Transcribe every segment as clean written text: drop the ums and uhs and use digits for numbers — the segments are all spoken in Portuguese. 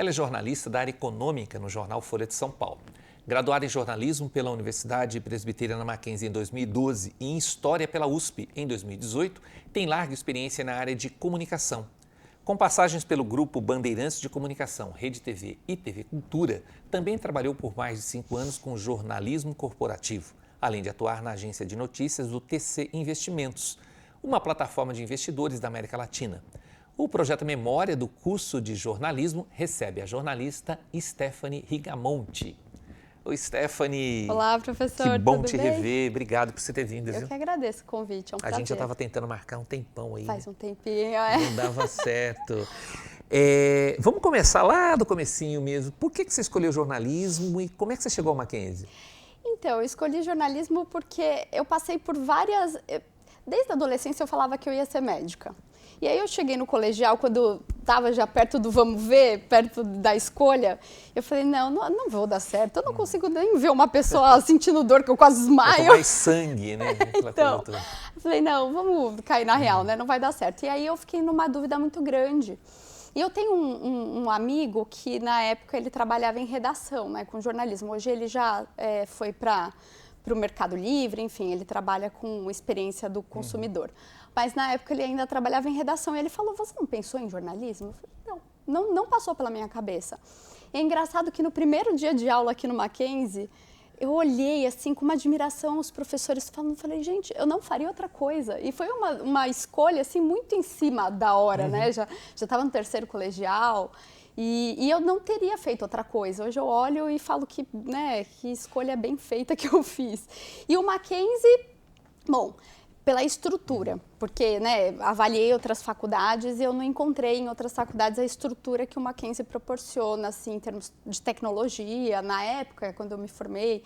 Ela é jornalista da área econômica no jornal Folha de São Paulo. Graduada em jornalismo pela Universidade Presbiteriana Mackenzie em 2012 e em História pela USP em 2018, tem larga experiência na área de comunicação. Com passagens pelo grupo Bandeirantes de Comunicação, Rede TV e TV Cultura, também trabalhou por mais de 5 anos com jornalismo corporativo, além de atuar na agência de notícias do TC Investimentos, uma plataforma de investidores da América Latina. O projeto Memória do curso de jornalismo recebe a jornalista Stephanie Rigamonti. Oi, Stephanie. Olá, professor. Que bom tudo te bem? rever. Obrigado por você ter vindo. Eu que agradeço o convite, é um prazer. A gente já estava tentando marcar um tempão aí. Faz um tempinho, é. Não dava certo. Vamos começar lá do comecinho mesmo. Por que você escolheu jornalismo e como é que você chegou ao Mackenzie? Então, eu escolhi jornalismo porque eu passei por várias... Desde a adolescência eu falava que eu ia ser médica. E aí eu cheguei no colegial, quando estava já perto do vamos ver, perto da escolha, eu falei, não vou dar certo, eu não consigo nem ver uma pessoa sentindo dor, que eu quase desmaio. Mais sangue, né? Então, eu falei, não, vamos cair na real, né? Não vai dar certo. E aí eu fiquei numa dúvida muito grande. E eu tenho um amigo que, na época, ele trabalhava em redação, né, com jornalismo. Hoje ele já foi para o Mercado Livre, enfim, ele trabalha com experiência do consumidor. Mas na época ele ainda trabalhava em redação e ele falou, você não pensou em jornalismo? Eu falei, não passou pela minha cabeça. E é engraçado que no primeiro dia de aula aqui no Mackenzie, eu olhei assim com uma admiração os professores falando, falei, gente, eu não faria outra coisa. E foi uma escolha assim muito em cima da hora, né? Já estava no terceiro colegial. E eu não teria feito outra coisa. Hoje eu olho e falo que, né, que escolha bem feita que eu fiz. E o Mackenzie, bom, pela estrutura, porque, né, avaliei outras faculdades e eu não encontrei em outras faculdades a estrutura que o Mackenzie proporciona, assim, em termos de tecnologia. Na época, quando eu me formei,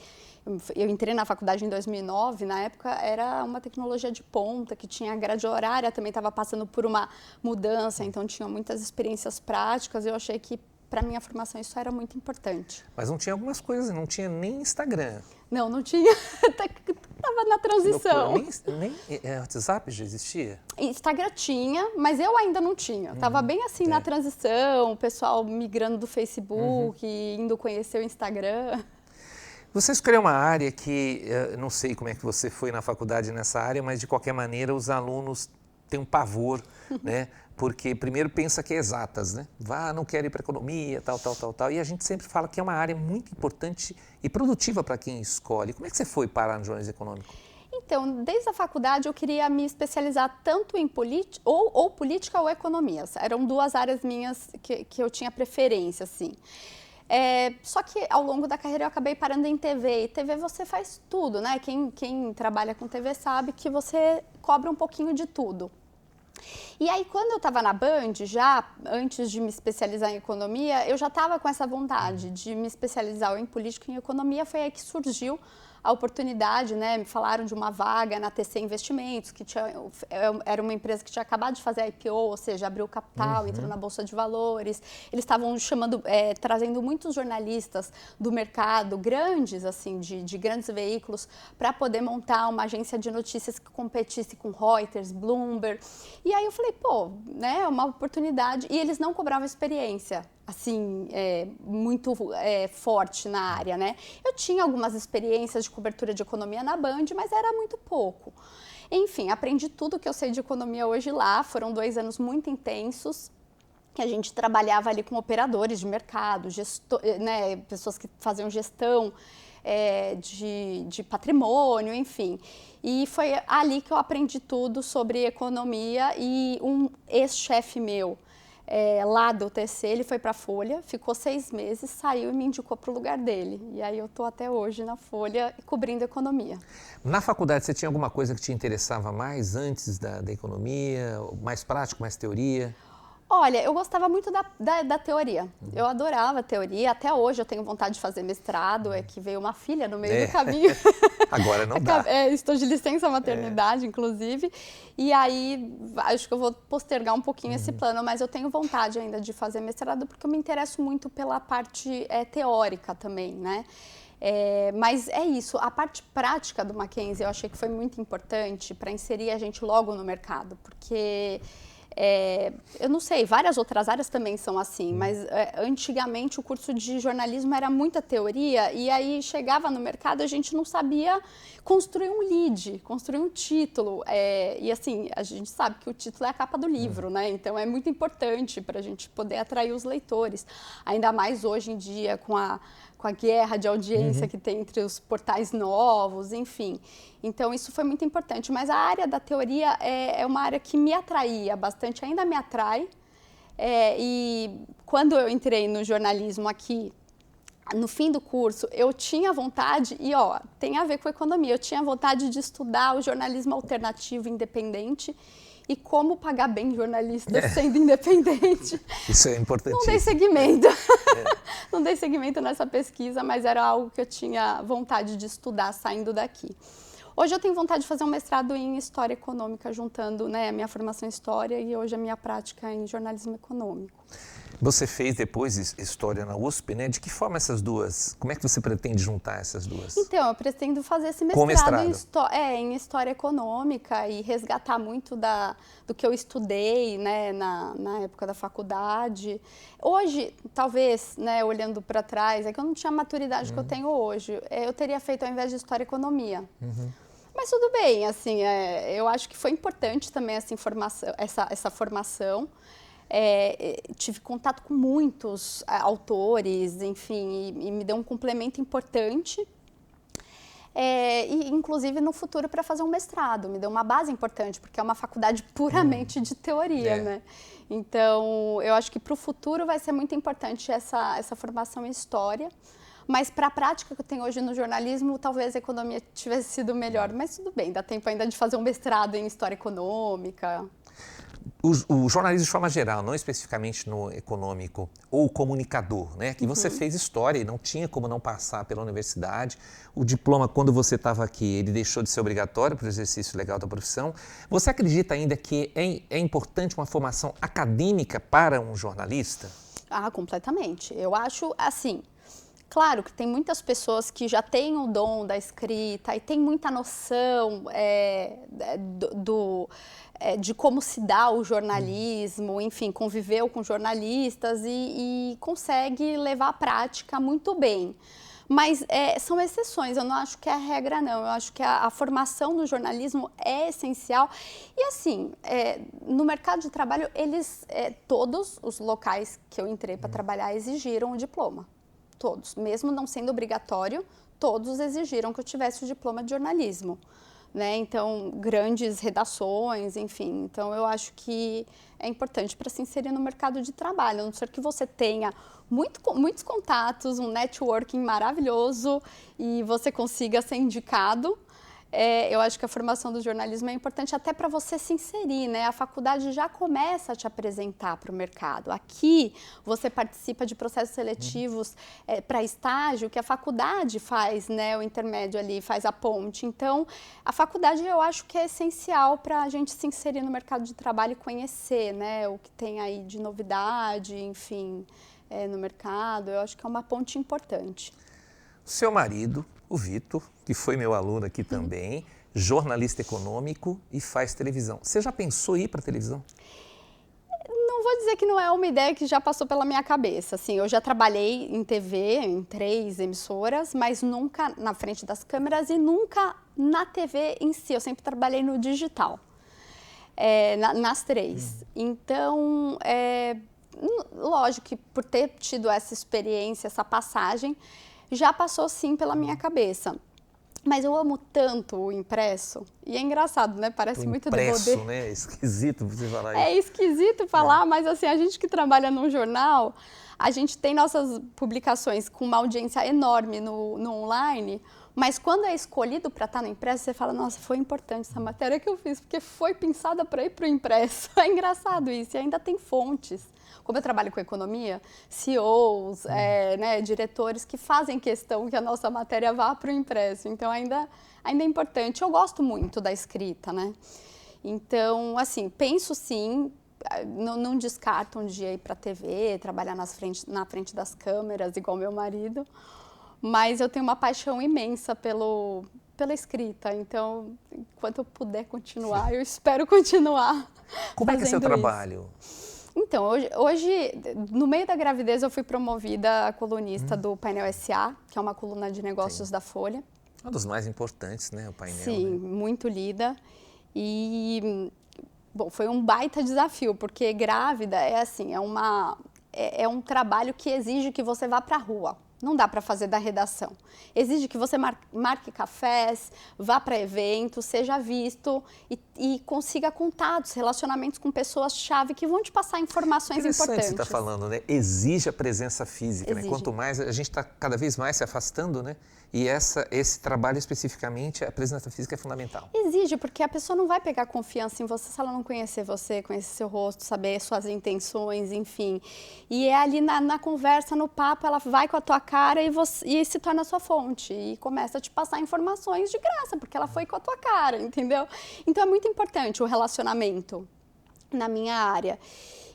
eu entrei na faculdade em 2009, na época era uma tecnologia de ponta, que tinha grade horária, também estava passando por uma mudança, então tinha muitas experiências práticas, eu achei que para minha formação isso era muito importante. Mas não tinha algumas coisas, não tinha nem Instagram. Não tinha, estava na transição. Nem WhatsApp já existia? Instagram tinha, mas eu ainda não tinha. Estava bem assim na transição, o pessoal migrando do Facebook, indo conhecer o Instagram. Você escolheu uma área que, não sei como é que você foi na faculdade nessa área, mas de qualquer maneira os alunos têm um pavor, né? Porque primeiro pensa que é exatas, né? Não quero ir para economia, tal. E a gente sempre fala que é uma área muito importante e produtiva para quem escolhe. Como é que você foi parar no jornalismo econômico? Então, desde a faculdade eu queria me especializar tanto em ou política ou economia. Eram duas áreas minhas que eu tinha preferência, assim. Só que ao longo da carreira eu acabei parando em TV. E TV você faz tudo, né? Quem trabalha com TV sabe que você cobra um pouquinho de tudo. E aí, quando eu estava na Band, já antes de me especializar em economia, eu já estava com essa vontade de me especializar ou em política ou em economia. Foi aí que surgiu a oportunidade, né? Me falaram de uma vaga na TC Investimentos, que era uma empresa que tinha acabado de fazer IPO, ou seja, abriu capital, entrou na Bolsa de Valores. Eles estavam trazendo muitos jornalistas do mercado, grandes, assim, de grandes veículos, para poder montar uma agência de notícias que competisse com Reuters, Bloomberg. E aí eu falei, né, é uma oportunidade. E eles não cobravam experiência, assim, muito forte na área, né? Eu tinha algumas experiências de cobertura de economia na Band, mas era muito pouco. Enfim, aprendi tudo que eu sei de economia hoje lá. Foram 2 anos muito intensos, que a gente trabalhava ali com operadores de mercado, né, pessoas que faziam gestão de patrimônio, enfim. E foi ali que eu aprendi tudo sobre economia. E um ex-chefe meu, lá do TC, ele foi para a Folha, ficou 6 meses, saiu e me indicou para o lugar dele. E aí eu estou até hoje na Folha cobrindo economia. Na faculdade você tinha alguma coisa que te interessava mais antes da economia? Mais prático, mais teoria? Olha, eu gostava muito da teoria. Eu adorava a teoria. Até hoje eu tenho vontade de fazer mestrado. É que veio uma filha no meio do caminho. Agora não dá. Estou de licença maternidade, inclusive. E aí, acho que eu vou postergar um pouquinho esse plano. Mas eu tenho vontade ainda de fazer mestrado, porque eu me interesso muito pela parte teórica também, né? Mas é isso, a parte prática do Mackenzie eu achei que foi muito importante para inserir a gente logo no mercado, porque Eu não sei, várias outras áreas também são assim, mas antigamente o curso de jornalismo era muita teoria e aí chegava no mercado a gente não sabia construir um lead, construir um título. E assim, a gente sabe que o título é a capa do livro, né? Então é muito importante para a gente poder atrair os leitores. Ainda mais hoje em dia com a guerra de audiência que tem entre os portais novos, enfim. Então, isso foi muito importante. Mas a área da teoria é uma área que me atraía bastante, ainda me atrai. E quando eu entrei no jornalismo aqui, no fim do curso, eu tinha vontade, e tem a ver com economia, eu tinha vontade de estudar o jornalismo alternativo independente e como pagar bem jornalista sendo independente. Isso é importantíssimo. Não dei seguimento. Não dei seguimento nessa pesquisa, mas era algo que eu tinha vontade de estudar saindo daqui. Hoje eu tenho vontade de fazer um mestrado em História Econômica, juntando, né, a minha formação em História e hoje a minha prática em Jornalismo Econômico. Você fez depois História na USP, né? De que forma essas duas, como é que você pretende juntar essas duas? Então, eu pretendo fazer esse mestrado em História Econômica e resgatar muito do que eu estudei, né, na época da faculdade. Hoje, talvez, né, olhando para trás, é que eu não tinha a maturidade que eu tenho hoje. Eu teria feito ao invés de História Economia. Mas tudo bem, assim, eu acho que foi importante também essa formação. Tive contato com muitos autores, enfim, e me deu um complemento importante. E inclusive no futuro para fazer um mestrado, me deu uma base importante, porque é uma faculdade puramente de teoria, né? Então, eu acho que para o futuro vai ser muito importante essa formação em História. Mas para a prática que eu tenho hoje no jornalismo, talvez a economia tivesse sido melhor. Mas tudo bem, dá tempo ainda de fazer um mestrado em História Econômica. O jornalismo de forma geral, não especificamente no econômico, ou o comunicador, né? Que você fez história e não tinha como não passar pela universidade. O diploma, quando você estava aqui, ele deixou de ser obrigatório para o exercício legal da profissão. Você acredita ainda que é importante uma formação acadêmica para um jornalista? Completamente. Eu acho assim. Claro que tem muitas pessoas que já têm o dom da escrita e têm muita noção de como se dá o jornalismo, enfim, conviveu com jornalistas e consegue levar a prática muito bem. Mas são exceções, eu não acho que é a regra, não. Eu acho que a formação do jornalismo é essencial. E assim, no mercado de trabalho, todos os locais que eu entrei para trabalhar exigiram o diploma. Todos, mesmo não sendo obrigatório, todos exigiram que eu tivesse o diploma de jornalismo, né? Então, grandes redações, enfim. Então, eu acho que é importante para se inserir no mercado de trabalho, a não ser que você tenha muitos contatos, um networking maravilhoso e você consiga ser indicado. Eu acho que a formação do jornalismo é importante até para você se inserir, né? A faculdade já começa a te apresentar para o mercado. Aqui, você participa de processos seletivos para estágio, que a faculdade faz, né? O intermédio ali, faz a ponte. Então, a faculdade eu acho que é essencial para a gente se inserir no mercado de trabalho e conhecer, né? O que tem aí de novidade, enfim, no mercado. Eu acho que é uma ponte importante. Seu marido, o Vitor, que foi meu aluno aqui também, jornalista econômico e faz televisão. Você já pensou em ir para a televisão? Não vou dizer que não é uma ideia que já passou pela minha cabeça. Assim, eu já trabalhei em TV, em 3 emissoras, mas nunca na frente das câmeras e nunca na TV em si. Eu sempre trabalhei no digital, nas 3. Então, lógico que por ter tido essa experiência, essa passagem, já passou sim pela minha cabeça. Mas eu amo tanto o impresso. E é engraçado, né? Parece muito impresso, demodê. né? É esquisito você falar isso. É esquisito falar, mas assim, a gente que trabalha num jornal, a gente tem nossas publicações com uma audiência enorme no online, mas quando é escolhido para estar no impresso, você fala, nossa, foi importante essa matéria que eu fiz, porque foi pensada para ir para o impresso. É engraçado isso, e ainda tem fontes. Como eu trabalho com economia, CEOs, né, diretores que fazem questão que a nossa matéria vá para o impresso. Então, ainda é importante. Eu gosto muito da escrita, né? Então, assim, penso sim, não descarto um dia ir para a TV, trabalhar na frente das câmeras, igual meu marido. Mas eu tenho uma paixão imensa pela escrita. Então, enquanto eu puder continuar, eu espero continuar. Como é que é seu fazendo trabalho? Então, hoje, no meio da gravidez, eu fui promovida a colunista do Painel SA, que é uma coluna de negócios da Folha. Um dos mais importantes, né, o painel. Sim, né? muito lida. E, bom, foi um baita desafio, porque grávida é assim, é um trabalho que exige que você vá para a rua. Não dá para fazer da redação. Exige que você marque cafés, vá para eventos, seja visto e consiga contatos, relacionamentos com pessoas-chave que vão te passar informações importantes. Você está falando, né? Exige a presença física, Exige. né? Quanto mais, a gente está cada vez mais se afastando, né? E esse trabalho especificamente, a presença física é fundamental. Exige, porque a pessoa não vai pegar confiança em você se ela não conhecer você, conhecer seu rosto, saber suas intenções, enfim. E é ali na conversa, no papo, ela vai com a tua cara e se torna a sua fonte. E começa a te passar informações de graça, porque ela foi com a tua cara, entendeu? Então é muito importante o relacionamento na minha área.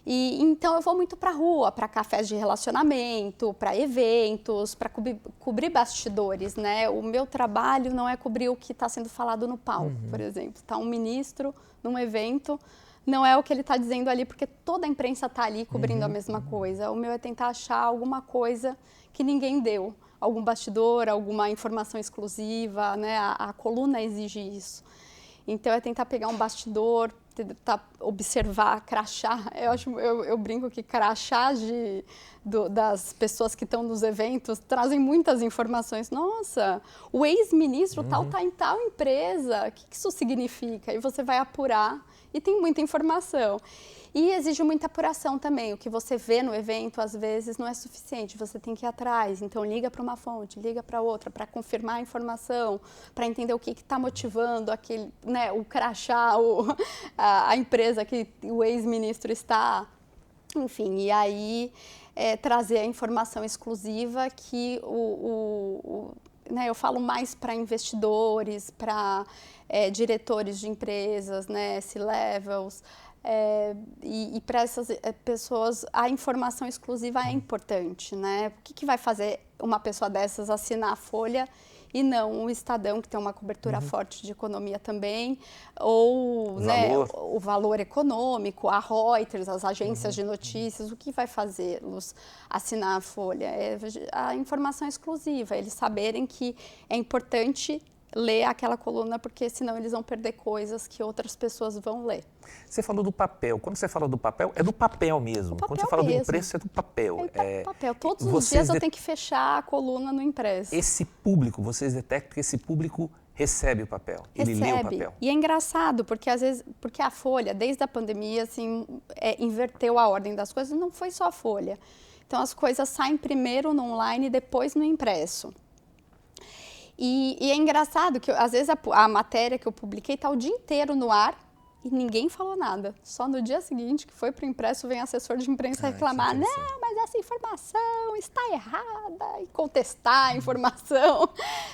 E então eu vou muito para a rua, para cafés de relacionamento, para eventos, para cobrir bastidores, né? O meu trabalho não é cobrir o que está sendo falado no palco, por exemplo. Está um ministro num evento, não é o que ele está dizendo ali, porque toda a imprensa está ali cobrindo a mesma coisa. O meu é tentar achar alguma coisa que ninguém deu, algum bastidor, alguma informação exclusiva, né? A coluna exige isso. Então é tentar pegar um bastidor, tentar observar, crachá. Eu brinco que crachás das pessoas que estão nos eventos trazem muitas informações. Nossa, o ex-ministro tal está em tal empresa, o que isso significa? E você vai apurar e tem muita informação. E exige muita apuração também. O que você vê no evento, às vezes, não é suficiente. Você tem que ir atrás. Então, liga para uma fonte, liga para outra, para confirmar a informação, para entender o que está motivando aquele, né, o crachá, a empresa que o ex-ministro está. Enfim, e aí trazer a informação exclusiva que né, eu falo mais para investidores, para diretores de empresas, né, C-levels, e para essas pessoas a informação exclusiva é importante, né? O que vai fazer uma pessoa dessas assinar a Folha e não o Estadão, que tem uma cobertura forte de economia também, ou o valor econômico, a Reuters, as agências de notícias, o que vai fazê-los assinar a Folha? É a informação exclusiva, eles saberem que é importante ler aquela coluna, porque senão eles vão perder coisas que outras pessoas vão ler. Você falou do papel. Quando você fala do papel, é do papel mesmo. Quando você fala do impresso, é do papel. É do papel. Todos os dias eu tenho que fechar a coluna no impresso. Esse público, vocês detectam que esse público recebe o papel, ele lê o papel. E é engraçado, porque às vezes, porque a Folha, desde a pandemia, assim, inverteu a ordem das coisas, não foi só a Folha. Então as coisas saem primeiro no online e depois no impresso. E é engraçado que, às vezes, a matéria que eu publiquei está o dia inteiro no ar e ninguém falou nada. Só no dia seguinte, que foi para o impresso, vem assessor de imprensa reclamar. Não, mas essa informação está errada. E contestar a informação.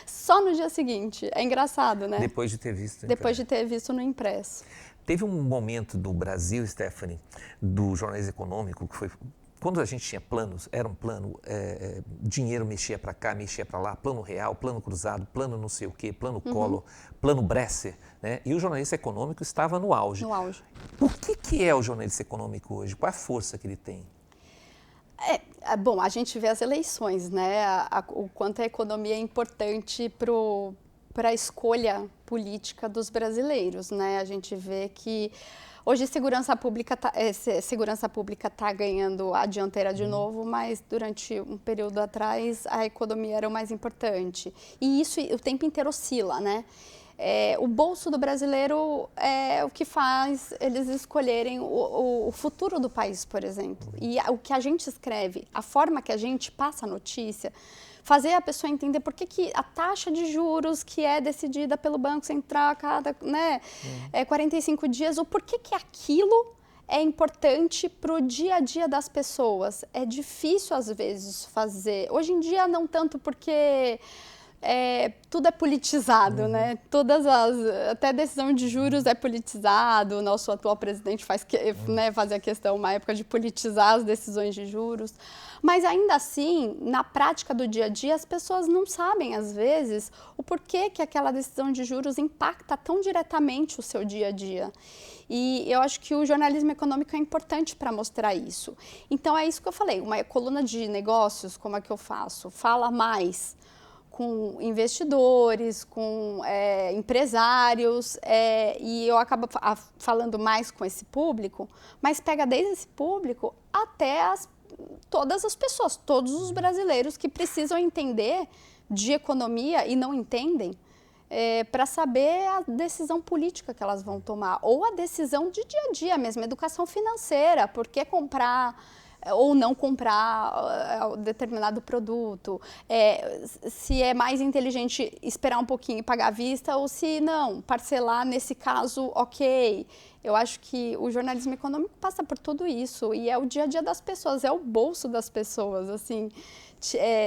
Só no dia seguinte. É engraçado, né? Depois de ter visto. Depois de ter visto no impresso. Teve um momento do Brasil, Stephanie, do jornalismo econômico, que foi... Quando a gente tinha planos, era um plano, dinheiro mexia para cá, mexia para lá, plano real, plano cruzado, plano não sei o quê, plano Collor, plano Bresser, né? E o jornalista econômico estava no auge. No auge. Por que é o jornalista econômico hoje? Qual é a força que ele tem? Bom, a gente vê as eleições, né? O quanto a economia é importante para a escolha política dos brasileiros, né? A gente vê que hoje segurança pública está ganhando a dianteira de novo, mas durante um período atrás a economia era o mais importante. E isso o tempo inteiro oscila, né? O bolso do brasileiro é o que faz eles escolherem o futuro do país, por exemplo. E o que a gente escreve, a forma que a gente passa a notícia, fazer a pessoa entender por que a taxa de juros que é decidida pelo Banco Central a cada 45 dias, o porquê que aquilo é importante para o dia a dia das pessoas. É difícil, às vezes, fazer. Hoje em dia, não tanto porque tudo é politizado, né? Até decisão de juros é politizado. O nosso atual presidente fazia a questão, uma época, de politizar as decisões de juros. Mas ainda assim, na prática do dia a dia, as pessoas não sabem, às vezes, o porquê que aquela decisão de juros impacta tão diretamente o seu dia a dia. E eu acho que o jornalismo econômico é importante para mostrar isso. Então, é isso que eu falei, uma coluna de negócios, como a que eu faço, fala mais com investidores, com empresários, e eu acabo falando mais com esse público, mas pega desde esse público até todas as pessoas, todos os brasileiros que precisam entender de economia e não entendem, para saber a decisão política que elas vão tomar, ou a decisão de dia a dia mesmo, educação financeira, por que comprar ou não comprar determinado produto, se é mais inteligente esperar um pouquinho e pagar à vista, ou se não, parcelar nesse caso, ok. Eu acho que o jornalismo econômico passa por tudo isso, e é o dia a dia das pessoas, é o bolso das pessoas, assim,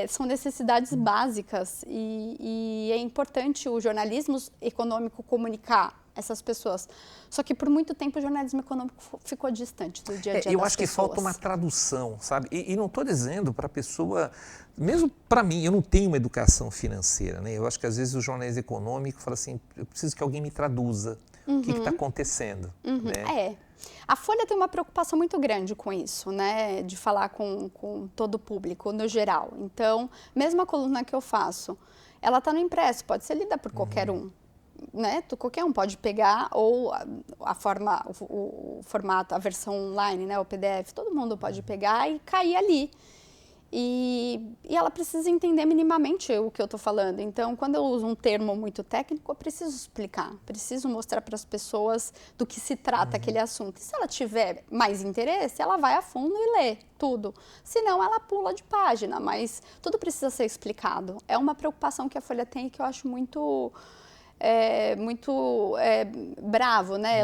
são necessidades básicas, e é importante o jornalismo econômico comunicar essas pessoas. Só que por muito tempo o jornalismo econômico ficou distante do dia a dia das pessoas. Eu acho que falta uma tradução, sabe? E não estou dizendo para a pessoa, mesmo para mim, eu não tenho uma educação financeira, né? Eu acho que às vezes o jornalismo econômico fala assim, eu preciso que alguém me traduza o que está acontecendo. Né? A Folha tem uma preocupação muito grande com isso, né? De falar com todo o público, no geral. Então, mesmo a coluna que eu faço, ela está no impresso, pode ser lida por qualquer um. Né? Qualquer um pode pegar, ou o formato, a versão online, né? O PDF, todo mundo pode pegar e cair ali. E ela precisa entender minimamente o que eu estou falando. Então, quando eu uso um termo muito técnico, eu preciso explicar, preciso mostrar para as pessoas do que se trata aquele assunto. E se ela tiver mais interesse, ela vai a fundo e lê tudo. Senão, ela pula de página, mas tudo precisa ser explicado. É uma preocupação que a Folha tem e que eu acho muito bravo, né?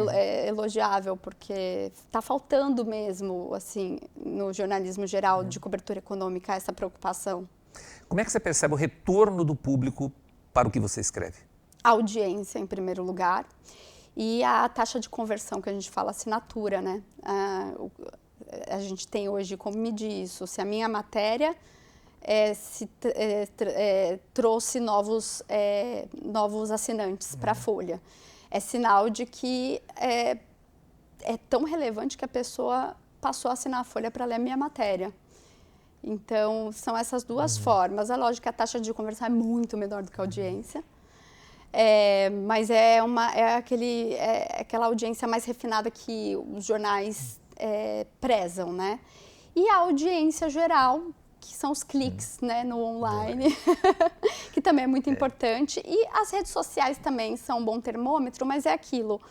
Elogiável, porque está faltando mesmo, assim, no jornalismo geral de cobertura econômica, essa preocupação. Como é que você percebe o retorno do público para o que você escreve? A audiência, em primeiro lugar, e a taxa de conversão, que a gente fala assinatura, né? A gente tem hoje como medir isso, se a minha matéria trouxe novos assinantes para a Folha. É sinal de que é tão relevante que a pessoa passou a assinar a Folha para ler a minha matéria. Então, são essas duas formas. É lógico que a taxa de conversão é muito menor do que a audiência, mas é aquela audiência mais refinada que os jornais prezam, né? E a audiência geral, que são os cliques, né, no online, que também é muito importante. E as redes sociais também são um bom termômetro, mas é aquilo.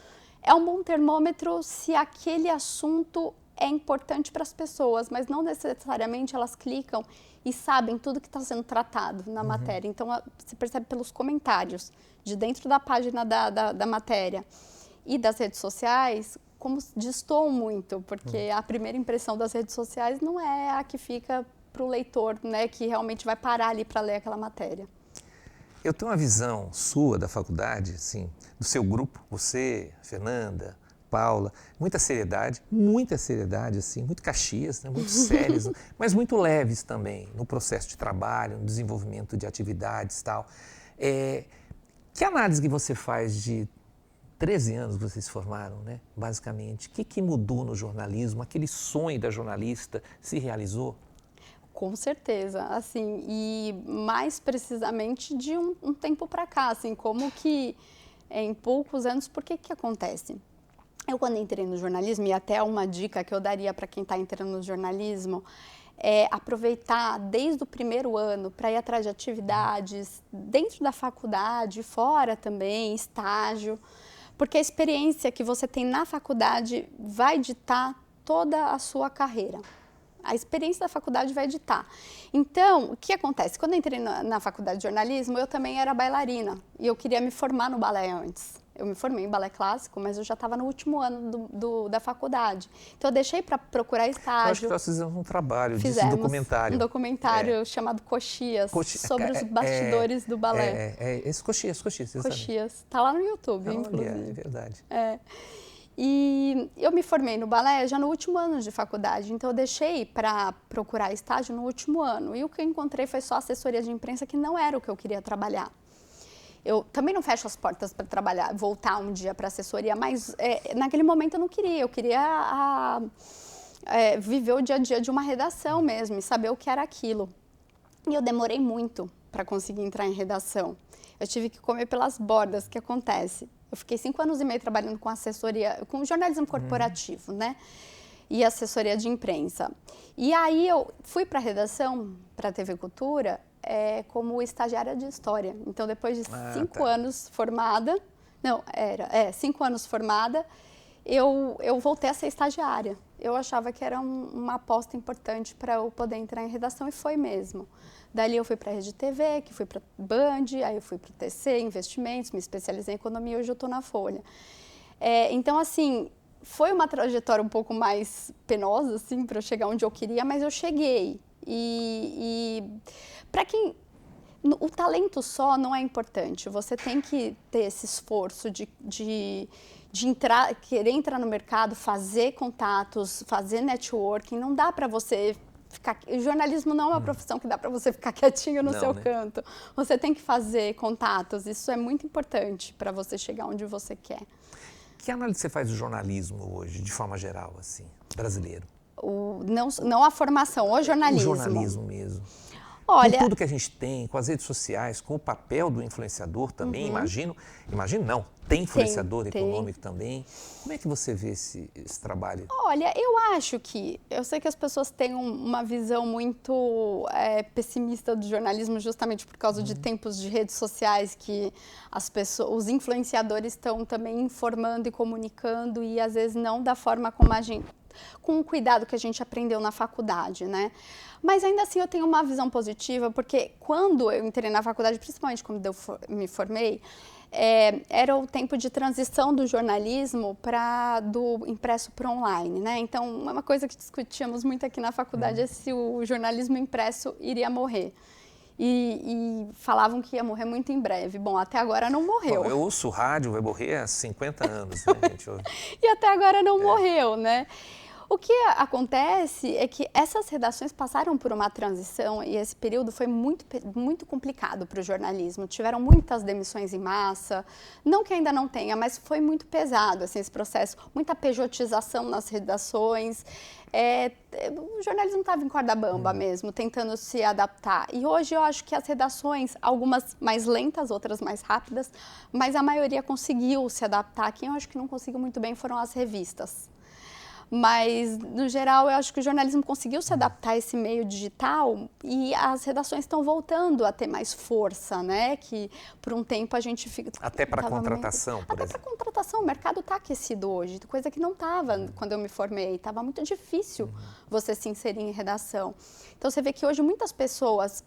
É um bom termômetro se aquele assunto é importante para as pessoas, mas não necessariamente elas clicam e sabem tudo que está sendo tratado na matéria. Então, você percebe pelos comentários de dentro da página da matéria e das redes sociais, como destoam muito, porque a primeira impressão das redes sociais não é a que fica para o leitor, né, que realmente vai parar ali para ler aquela matéria. Eu tenho uma visão sua da faculdade, assim, do seu grupo, você, Fernanda, Paula, muita seriedade, assim, muito Caxias, né, muito sérios, mas muito leves também no processo de trabalho, no desenvolvimento de atividades e tal. Que análise que você faz de 13 anos que vocês se formaram, né, basicamente? O que mudou no jornalismo? Aquele sonho da jornalista se realizou? Com certeza, assim, e mais precisamente de um tempo para cá, assim, como que em poucos anos, por que acontece? Eu, quando entrei no jornalismo, e até uma dica que eu daria para quem está entrando no jornalismo, é aproveitar desde o primeiro ano para ir atrás de atividades dentro da faculdade, fora também, estágio, porque a experiência que você tem na faculdade vai ditar toda a sua carreira. A experiência da faculdade vai ditar. Então, o que acontece? Quando eu entrei na faculdade de jornalismo, eu também era bailarina e eu queria me formar no balé antes. Eu me formei em balé clássico, mas eu já estava no último ano da faculdade. Então, eu deixei para procurar estágio. Eu acho que nós fizemos um trabalho disso, Fizemos um documentário. um documentário chamado Coxias, sobre os bastidores do balé. Esse Coxias. Coxias. Está lá no YouTube, inclusive. É verdade. E eu me formei no balé já no último ano de faculdade, então eu deixei para procurar estágio no último ano. E o que eu encontrei foi só assessoria de imprensa, que não era o que eu queria trabalhar. Eu também não fecho as portas para trabalhar, voltar um dia para assessoria, mas naquele momento eu não queria. Eu queria viver o dia a dia de uma redação mesmo e saber o que era aquilo. E eu demorei muito para conseguir entrar em redação. Eu tive que comer pelas bordas. O que acontece? Eu fiquei 5 anos e meio trabalhando com assessoria, com jornalismo corporativo, né? E assessoria de imprensa. E aí eu fui para a redação, para a TV Cultura, como estagiária de história. Então, depois de 5 anos formada, 5 anos formada, eu voltei a ser estagiária. Eu achava que era uma aposta importante para eu poder entrar em redação, e foi mesmo. Dali eu fui para a Rede TV, que fui para Band, aí eu fui para o TC, Investimentos, me especializei em economia e hoje eu estou na Folha. Então, assim, foi uma trajetória um pouco mais penosa, assim, para eu chegar onde eu queria, mas eu cheguei. E para quem... O talento só não é importante, você tem que ter esse esforço de querer entrar no mercado, fazer contatos, fazer networking. Não dá para você ficar... O jornalismo não é uma profissão que dá para você ficar quietinho no seu canto. Você tem que fazer contatos, isso é muito importante para você chegar onde você quer. Que análise você faz do jornalismo hoje, de forma geral, assim, brasileiro? Não a formação, o jornalismo. O jornalismo mesmo. Olha, com tudo que a gente tem, com as redes sociais, com o papel do influenciador também, imagino não, tem influenciador econômico também. Como é que você vê esse trabalho? Olha, eu sei que as pessoas têm uma visão muito pessimista do jornalismo, justamente por causa de tempos de redes sociais, que os influenciadores estão também informando e comunicando, e às vezes não da forma como com o cuidado que a gente aprendeu na faculdade, né? Mas ainda assim eu tenho uma visão positiva, porque quando eu entrei na faculdade, principalmente quando eu me formei, era o tempo de transição do jornalismo do impresso para online, né? Então, uma coisa que discutíamos muito aqui na faculdade é se o jornalismo impresso iria morrer. E falavam que ia morrer muito em breve. Bom, até agora não morreu. Bom, eu ouço rádio, vai morrer há 50 anos, né, gente? E até agora não morreu, né? O que acontece é que essas redações passaram por uma transição, e esse período foi muito complicado para o jornalismo. Tiveram muitas demissões em massa, não que ainda não tenha, mas foi muito pesado assim, esse processo, muita pejotização nas redações. O jornalismo estava em corda bamba mesmo, tentando se adaptar. E hoje eu acho que as redações, algumas mais lentas, outras mais rápidas, mas a maioria conseguiu se adaptar. Quem eu acho que não conseguiu muito bem foram as revistas. Mas, no geral, eu acho que o jornalismo conseguiu se adaptar a esse meio digital, e as redações estão voltando a ter mais força, né? Que por um tempo a gente fica... Até para contratação, por exemplo. Até para contratação, o mercado está aquecido hoje, coisa que não estava quando eu me formei. Estava muito difícil você se inserir em redação. Então, você vê que hoje muitas pessoas,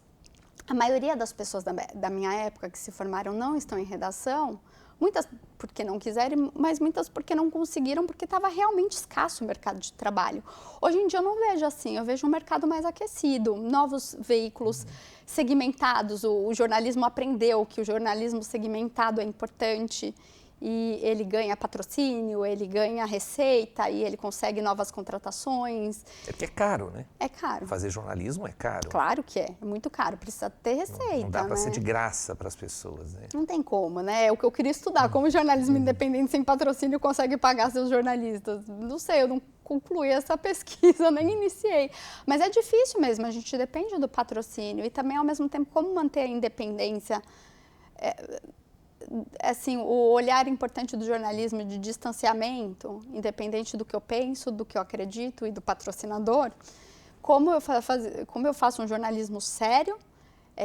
a maioria das pessoas da minha época que se formaram não estão em redação. Muitas porque não quiserem, mas muitas porque não conseguiram, porque estava realmente escasso o mercado de trabalho. Hoje em dia eu não vejo assim, eu vejo um mercado mais aquecido, novos veículos segmentados. O jornalismo aprendeu que o jornalismo segmentado é importante, e ele ganha patrocínio, ele ganha receita, e ele consegue novas contratações. É porque é caro, né? É caro. Fazer jornalismo é caro. Claro que é muito caro, precisa ter receita. Não dá para ser de graça para as pessoas, né? Não tem como, né? É o que eu queria estudar, como o jornalismo independente sem patrocínio consegue pagar seus jornalistas. Não sei, eu não concluí essa pesquisa, nem iniciei. Mas é difícil mesmo, a gente depende do patrocínio, e também, ao mesmo tempo, como manter a independência. Assim, o olhar importante do jornalismo de distanciamento, independente do que eu penso, do que eu acredito e do patrocinador. Como eu faço um jornalismo sério,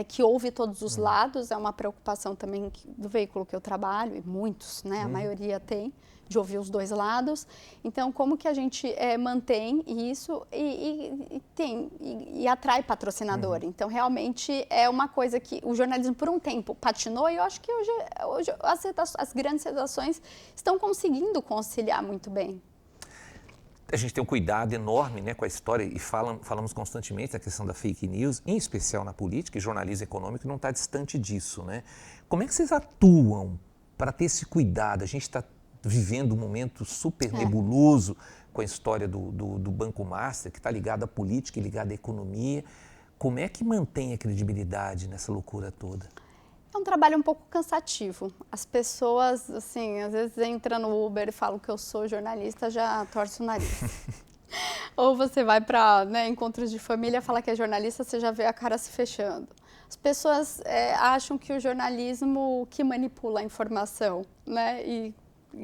que ouve todos os lados, é uma preocupação também do veículo que eu trabalho, e muitos, né, a maioria tem, de ouvir os dois lados. Então, como que a gente mantém isso e atrai patrocinador? Então, realmente é uma coisa que o jornalismo, por um tempo, patinou, e eu acho que hoje as grandes redações estão conseguindo conciliar muito bem. A gente tem um cuidado enorme, né, com a história e falamos constantemente da questão da fake news, em especial na política, e jornalismo econômico não está distante disso, né? Como é que vocês atuam para ter esse cuidado? A gente está vivendo um momento super nebuloso com a história do Banco Master, que está ligado à política e ligado à economia. Como é que mantém a credibilidade nessa loucura toda? É um trabalho um pouco cansativo. As pessoas, assim, às vezes entram no Uber e falam que eu sou jornalista, já torce o nariz. Ou você vai para, né, encontros de família, fala que é jornalista, você já vê a cara se fechando. As pessoas acham que o jornalismo que manipula a informação, né? E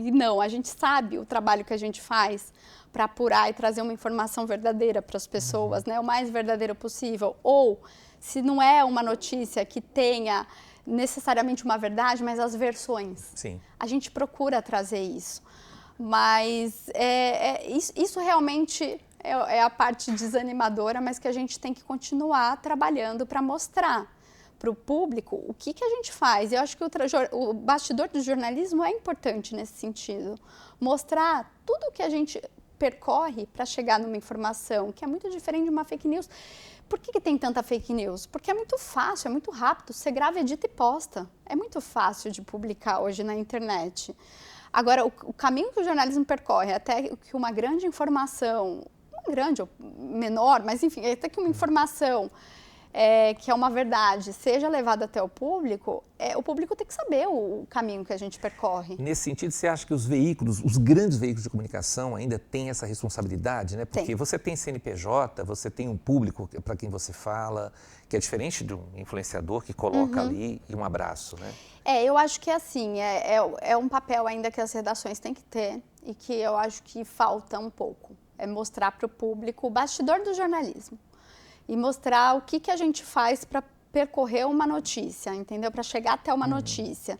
não, a gente sabe o trabalho que a gente faz para apurar e trazer uma informação verdadeira para as pessoas, né? O mais verdadeiro possível. Ou, se não é uma notícia que tenha necessariamente uma verdade, mas as versões. Sim. A gente procura trazer isso. Mas isso realmente é a parte desanimadora, mas que a gente tem que continuar trabalhando para mostrar para o público o que a gente faz. Eu acho que o bastidor do jornalismo é importante nesse sentido. Mostrar tudo o que a gente percorre para chegar numa informação, que é muito diferente de uma fake news. Por que tem tanta fake news? Porque é muito fácil, é muito rápido. Você grava, edita e posta. É muito fácil de publicar hoje na internet. Agora, o caminho que o jornalismo percorre até que uma grande informação, uma grande ou menor, mas enfim, até que uma informação que é uma verdade, seja levada até o público tem que saber o caminho que a gente percorre. Nesse sentido, você acha que os grandes veículos de comunicação ainda têm essa responsabilidade, né? Porque você tem CNPJ, você tem um público para quem você fala, que é diferente de um influenciador que coloca ali e um abraço, né? Eu acho que assim, é um papel ainda que as redações têm que ter e que eu acho que falta um pouco. É mostrar para o público o bastidor do jornalismo. E mostrar o que a gente faz para percorrer uma notícia, entendeu? Para chegar até uma notícia.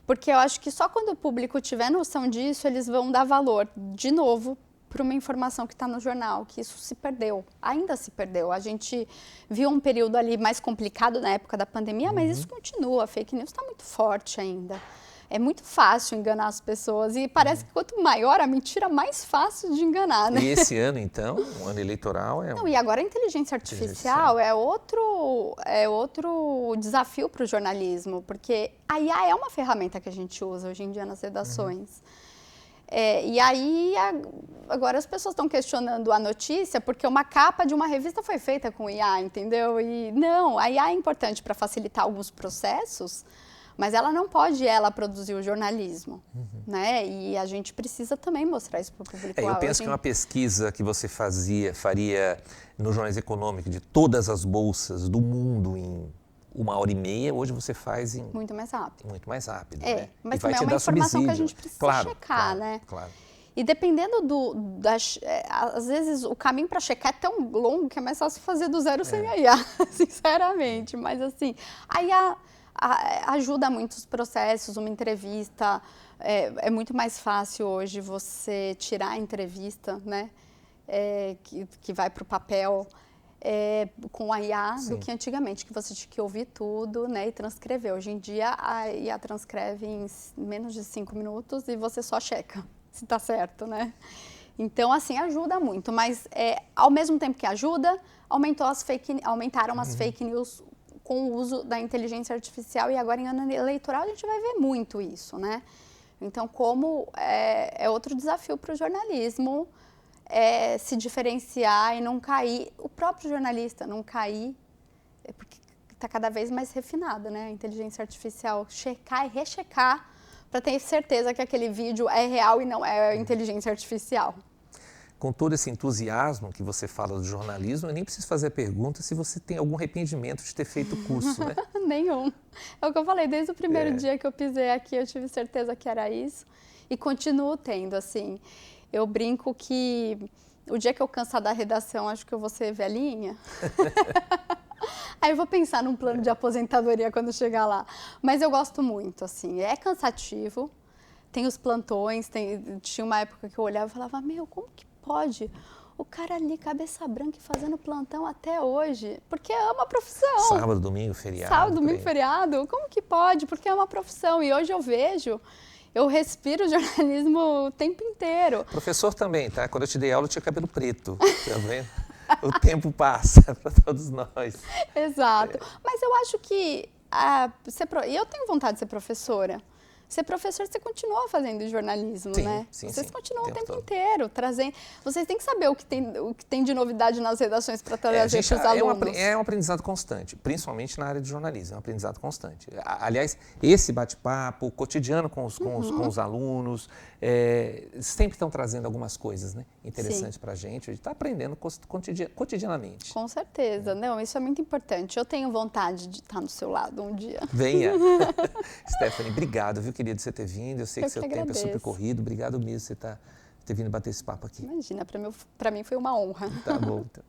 Porque eu acho que só quando o público tiver noção disso, eles vão dar valor, de novo, para uma informação que está no jornal, que isso se perdeu, ainda se perdeu. A gente viu um período ali mais complicado na época da pandemia, mas isso continua, a fake news está muito forte ainda. É muito fácil enganar as pessoas e parece que quanto maior a mentira, mais fácil de enganar, né? E esse ano, então, o ano eleitoral Não, e agora a inteligência artificial é outro desafio para o jornalismo, porque a IA é uma ferramenta que a gente usa hoje em dia nas redações. E aí, agora as pessoas estão questionando a notícia porque uma capa de uma revista foi feita com IA, entendeu? E não, a IA é importante para facilitar alguns processos, mas ela não pode produzir o jornalismo, né? E a gente precisa também mostrar isso para o público. Eu penso que uma pesquisa que você faria no Jornalismo Econômico de todas as bolsas do mundo em 1h30, hoje você faz em... Muito mais rápido. Muito mais rápido, né? Mas também é uma informação que a gente precisa checar, né? Claro. E dependendo às vezes o caminho para checar é tão longo que é mais fácil fazer do zero sem a IA, sinceramente. Mas assim, a IA ajuda muito os processos, uma entrevista, é muito mais fácil hoje você tirar a entrevista, né, que vai para o papel com a IA do que antigamente, que você tinha que ouvir tudo, né, e transcrever. Hoje em dia a IA transcreve em menos de 5 minutos e você só checa se está certo, né? Então, assim, ajuda muito, mas ao mesmo tempo que ajuda, aumentaram as fake news com o uso da inteligência artificial e agora em ano eleitoral a gente vai ver muito isso, né? Então, como é outro desafio para o jornalismo se diferenciar e não cair, o próprio jornalista não cair, porque está cada vez mais refinado, né? A inteligência artificial, checar e rechecar para ter certeza que aquele vídeo é real e não é inteligência artificial. Com todo esse entusiasmo que você fala do jornalismo, eu nem preciso fazer a pergunta se você tem algum arrependimento de ter feito o curso, né? Nenhum. É o que eu falei, desde o primeiro dia que eu pisei aqui, eu tive certeza que era isso e continuo tendo, assim. Eu brinco que o dia que eu cansar da redação, acho que eu vou ser velhinha. Aí eu vou pensar num plano de aposentadoria quando chegar lá. Mas eu gosto muito, assim, é cansativo, tem os plantões, tinha uma época que eu olhava e falava, meu, como que pode o cara ali, cabeça branca, e fazendo plantão até hoje? Porque é uma profissão. Sábado, domingo, feriado. Sábado, domingo, feriado, como que pode? Porque é uma profissão. E hoje eu respiro jornalismo o tempo inteiro. Professor também, tá? Quando eu te dei aula, eu tinha cabelo preto, tá vendo? O tempo passa para todos nós. Exato. Mas eu acho que e eu tenho vontade de ser professora. Ser professor, você continua fazendo jornalismo, sim, né? Sim, Vocês sim, continuam o tempo inteiro trazendo. Vocês têm que saber o que tem de novidade nas redações para trazer para os alunos. É um aprendizado constante, principalmente na área de jornalismo, é um aprendizado constante. Aliás, esse bate-papo, cotidiano com os alunos, sempre estão trazendo algumas coisas, né, interessantes para a gente. A gente está aprendendo cotidianamente. Com certeza. Não, isso é muito importante. Eu tenho vontade de estar do seu lado um dia. Venha. Stephanie, obrigado, viu, querida, você ter vindo. Eu sei que seu tempo é super corrido. Obrigado mesmo por você ter vindo bater esse papo aqui. Imagina, para mim foi uma honra. Tá bom, então.